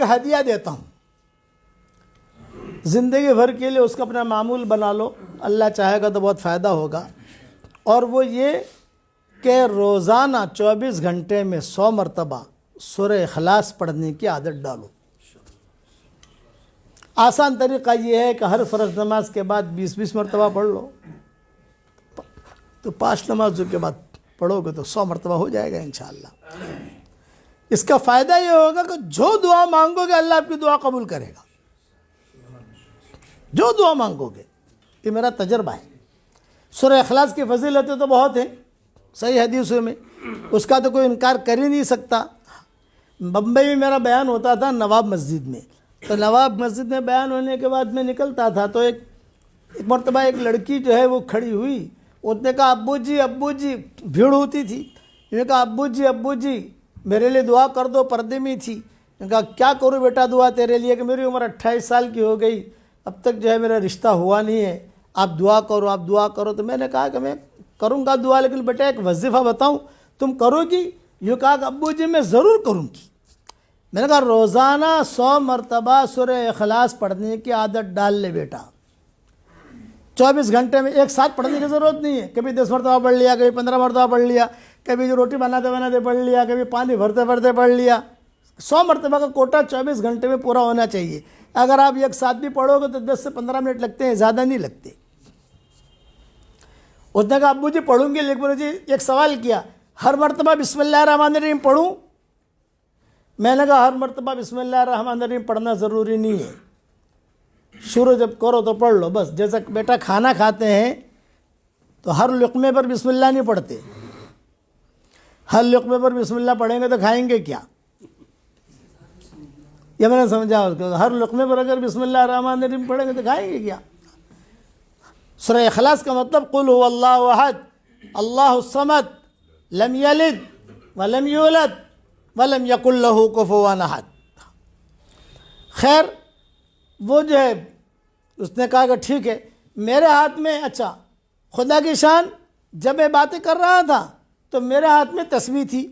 ہدیہ دیتا ہوں، زندگی بھر کے لیے اس کا اپنا معمول بنا لو، اللہ چاہے گا تو بہت فائدہ ہوگا، اور وہ یہ کہ روزانہ 24 گھنٹے میں 100 مرتبہ سورہ اخلاص پڑھنے کی عادت ڈالو۔ آسان طریقہ یہ ہے کہ ہر فرض نماز کے بعد 20 مرتبہ پڑھ لو، تو 5 نمازوں کے بعد پڑھو گے تو 100 مرتبہ ہو جائے گا انشاءاللہ۔ اس کا فائدہ یہ ہوگا کہ جو دعا مانگو گے اللہ آپ کی دعا قبول کرے گا، جو دعا مانگو گے، یہ میرا تجربہ ہے۔ سورہ اخلاص کی فضیلتیں تو بہت ہیں صحیح حدیثوں میں، اس کا تو کوئی انکار کر ہی نہیں سکتا۔ بمبئی میں میرا بیان ہوتا تھا نواب مسجد میں، تو نواب مسجد میں بیان ہونے کے بعد میں نکلتا تھا تو ایک مرتبہ ایک لڑکی جو ہے وہ کھڑی ہوئی، اس نے کہا ابو جی، بھیڑ ہوتی تھی، انہوں نے کہا ابو جی میرے لیے دعا کر دو، پردے میں تھی۔ میں نے کہا کیا کروں بیٹا دعا تیرے لیے، کہ میری عمر 28 سال کی ہو گئی، اب تک جو ہے میرا رشتہ ہوا نہیں ہے، آپ دعا کرو۔ تو میں نے کہا کہ میں کروں گا دعا، لیکن بیٹا ایک وظیفہ بتاؤں تم کرو گی؟ یوں کہا کہ ابو جی میں ضرور کروں گی۔ میں نے کہا روزانہ 100 مرتبہ سورہ اخلاص پڑھنے کی عادت ڈال لے بیٹا، 24 گھنٹے میں ایک ساتھ پڑھنے کی ضرورت نہیں ہے، کبھی 10 مرتبہ پڑھ لیا، کبھی 15 مرتبہ پڑھ لیا، کبھی روٹی بناتے پڑھ لیا، کبھی پانی بھرتے پڑھ لیا۔ 100 مرتبہ کا کوٹا 24 گھنٹے میں پورا ہونا چاہیے۔ اگر آپ ایک ساتھ بھی پڑھو گے تو 10 سے 15 منٹ لگتے ہیں، زیادہ نہیں لگتے۔ اس نے کہا ابو جی پڑھوں گی، لیکن مجھے ایک سوال کیا، ہر مرتبہ بسم اللہ الرحمن الرحیم پڑھوں؟ میں نے کہا ہر مرتبہ بسم اللہ الرحمن الرحیم پڑھنا ضروری نہیں ہے، شروع جب کرو تو پڑھ لو بس۔ جیسا بیٹا کھانا کھاتے ہیں تو ہر لقمے پر بسم اللہ نہیں پڑھتے، ہر لقمے پر بسم اللہ پڑھیں گے تو کھائیں گے کیا؟ یہ میں نے سمجھا اس کو، ہر لقمے پر اگر بسم اللہ الرحمن الرحیم پڑھیں گے تو کھائیں گے کیا؟ سورہ اخلاص کا مطلب قل هو اللہ احد اللہ الصمد لم یلد ولم یولد ولم یکن لہ کفوا احد۔ خیر وہ جو ہے اس نے کہا کہ ٹھیک ہے، میرے ہاتھ میں، اچھا خدا کی شان، جب میں باتیں کر رہا تھا تو میرے ہاتھ میں تسبیح تھی،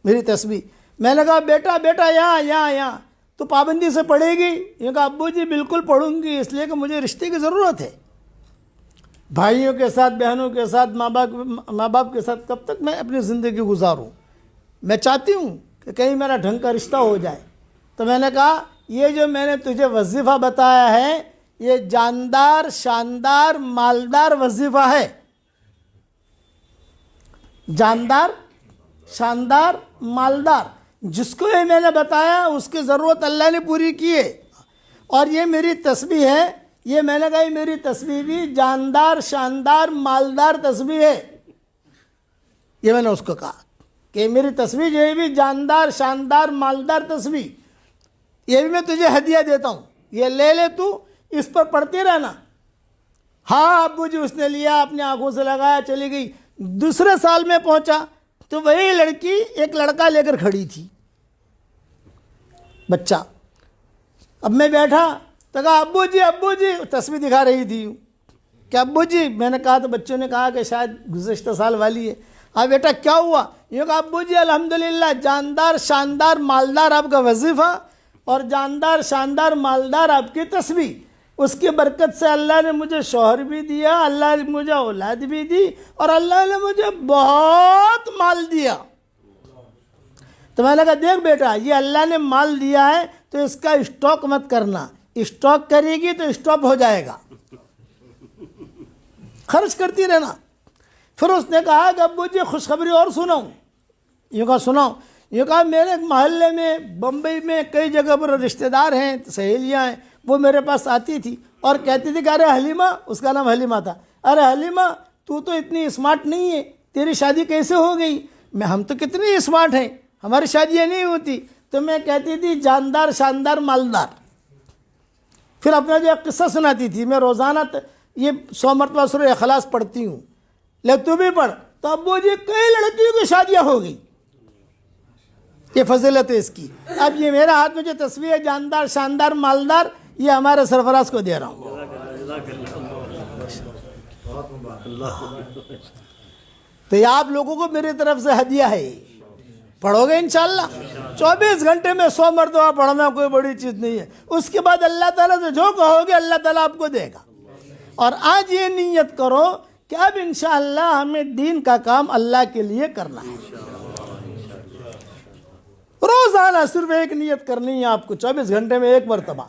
میری تسبیح۔ میں نے کہا بیٹا یہاں تو پابندی سے پڑھے گی؟ یہ کہا ابو جی بالکل پڑھوں گی، اس لیے کہ مجھے رشتے کی ضرورت ہے، بھائیوں کے ساتھ، بہنوں کے ساتھ، ماں باپ کے ساتھ کب تک میں اپنی زندگی گزاروں؟ میں چاہتی ہوں کہ کہیں میرا ڈھنگ کا رشتہ ہو جائے۔ تو میں نے کہا یہ جو میں نے تجھے وظیفہ بتایا ہے یہ جاندار، شاندار، مالدار وظیفہ ہے، جاندار، شاندار، مالدار، جس کو یہ میں نے بتایا اس کی ضرورت اللہ نے پوری کی ہے۔ اور یہ میری تسبیح ہے، یہ میں نے کہا یہ میری تسبیح بھی جاندار، شاندار، مالدار تسبیح ہے۔ یہ میں نے اس کو کہا کہ میری تسبیح جو ہے بھی جاندار، شاندار، مالدار تسبیح، یہ بھی میں تجھے ہدیہ دیتا ہوں، یہ لے لے، تو اس پر پڑھتے رہنا۔ ہاں ابو جی اس نے لیا، اپنے آنکھوں سے لگایا، چلی گئی۔ دوسرے سال میں پہنچا تو وہی لڑکی ایک لڑکا لے کر کھڑی تھی، بچہ۔ اب میں بیٹھا تو کہا ابو جی تسبیح دکھا رہی تھی کہ ابو جی، میں نے کہا تو بچوں نے کہا کہ شاید گزشتہ سال والی ہے۔ ہاں بیٹا کیا ہوا؟ یہ کہا ابو جی الحمدللہ جاندار، شاندار، مالدار آپ کا وظیفہ اور جاندار، شاندار، مالدار آپ کی تسبیح، اس کی برکت سے اللہ نے مجھے شوہر بھی دیا، اللہ نے مجھے اولاد بھی دی، اور اللہ نے مجھے بہت مال دیا۔ تو میں نے کہا دیکھ بیٹا یہ اللہ نے مال دیا ہے تو اس کا اسٹاک مت کرنا، اسٹاک کرے گی تو اسٹاپ ہو جائے گا، خرچ کرتی رہنا۔ پھر اس نے کہا کہ ابو جی خوشخبری اور سناؤں؟ یہ کہا سناؤ۔ یہ کہا میرے محلے میں، بمبئی میں کئی جگہ پر رشتہ دار ہیں، سہیلیاں ہیں، وہ میرے پاس آتی تھی اور کہتی تھی کہ ارے حلیمہ، اس کا نام حلیمہ تھا، ارے حلیمہ تو اتنی اسمارٹ نہیں ہے، تیری شادی کیسے ہو گئی؟ ہم تو کتنی اسمارٹ ہیں، ہماری شادیاں نہیں ہوتی۔ تو میں کہتی تھی جاندار، شاندار، مالدار۔ پھر اپنا جو قصہ سناتی تھی، میں روزانہ یہ 100 مرتبہ سورہ اخلاص پڑھتی ہوں، لے تو بھی پڑھ۔ تو ابو جی کئی لڑکیوں کی شادیاں ہو گئی، یہ فضیلت ہے اس کی۔ اب یہ میرا ہاتھ میں جو تسبیح ہے جاندار، شاندار، مالدار، یہ ہمارے سرفراز کو دے رہا ہوں۔ تو یہ آپ لوگوں کو میری طرف سے ہدیہ ہے۔ پڑھو گے انشاءاللہ 24 گھنٹے میں 100 مرتبہ پڑھنا کوئی بڑی چیز نہیں ہے. اس کے بعد اللہ تعالیٰ سے جو کہو گے اللہ تعالیٰ آپ کو دے گا. اور آج یہ نیت کرو کہ اب انشاءاللہ ہمیں دین کا کام اللہ کے لیے کرنا ہے. روزانہ صرف ایک نیت کرنی ہے آپ کو 24 گھنٹے میں ایک مرتبہ.